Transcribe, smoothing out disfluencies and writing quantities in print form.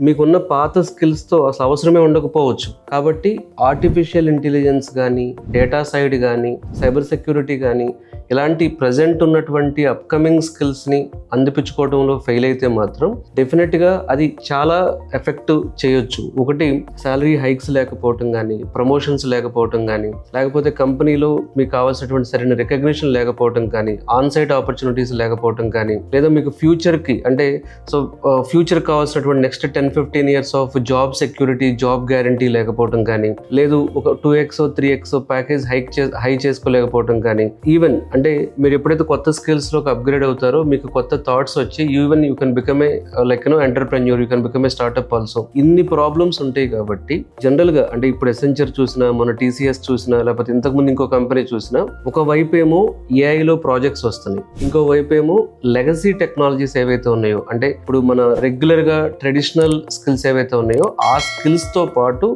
మీకున్న పాత స్కిల్స్తో అసలు అవసరమే ఉండకపోవచ్చు. కాబట్టి ఆర్టిఫిషియల్ ఇంటెలిజెన్స్ కానీ, డేటా సైడ్ కానీ, సైబర్ సెక్యూరిటీ కానీ ఇలాంటి ప్రజెంట్ ఉన్నటువంటి అప్కమింగ్ స్కిల్స్ని అందిపించుకోవడంలో ఫెయిల్ అయితే మాత్రం డెఫినెట్గా అది చాలా ఎఫెక్ట్ చేయొచ్చు. ఒకటి, శాలరీ హైక్స్ లేకపోవటం కానీ, ప్రమోషన్స్ లేకపోవటం కానీ, లేకపోతే కంపెనీలో మీకు కావాల్సినటువంటి సరైన రికగ్నిషన్ లేకపోవటం కానీ, ఆన్ సైట్ ఆపర్చునిటీస్ లేకపోవటం కానీ, లేదా మీకు ఫ్యూచర్కి అంటే ఫ్యూచర్ కావాల్సినటువంటి next 10-15 years of job security, job guarantee లేకపోవటం కానీ, లేదు ఒక 2x 3x ప్యాకేజ్ హై చేసుకోలేకపోవటం కానీ, ఈవెన్ అంటే మీరు ఎప్పుడైతే కొత్త స్కిల్స్లోకి అప్గ్రేడ్ అవుతారో మీకు కొత్త థాట్స్ వచ్చి you can become a entrepreneur, you can become a startup also. ఇన్ని ప్రాబ్లమ్స్ ఉంటాయి కాబట్టి జనరల్గా అంటే ఇప్పుడు ఎసెంచర్ చూసినా, మన TCS చూసినా, లేకపోతే ఇంతకుముందు ఇంకో కంపెనీ చూసినా, ఒక వైపు ఏమో ఏఐలో ప్రాజెక్ట్స్ వస్తున్నాయి, ఇంకో వైపు ఏమో లెగసీ టెక్నాలజీస్ ఏవైతే ఉన్నాయో అంటే ఇప్పుడు మన రెగ్యులర్గా ట్రెడిషనల్ స్కిల్స్ ఏవైతే ఉన్నాయో ఆ స్కిల్స్తో పాటు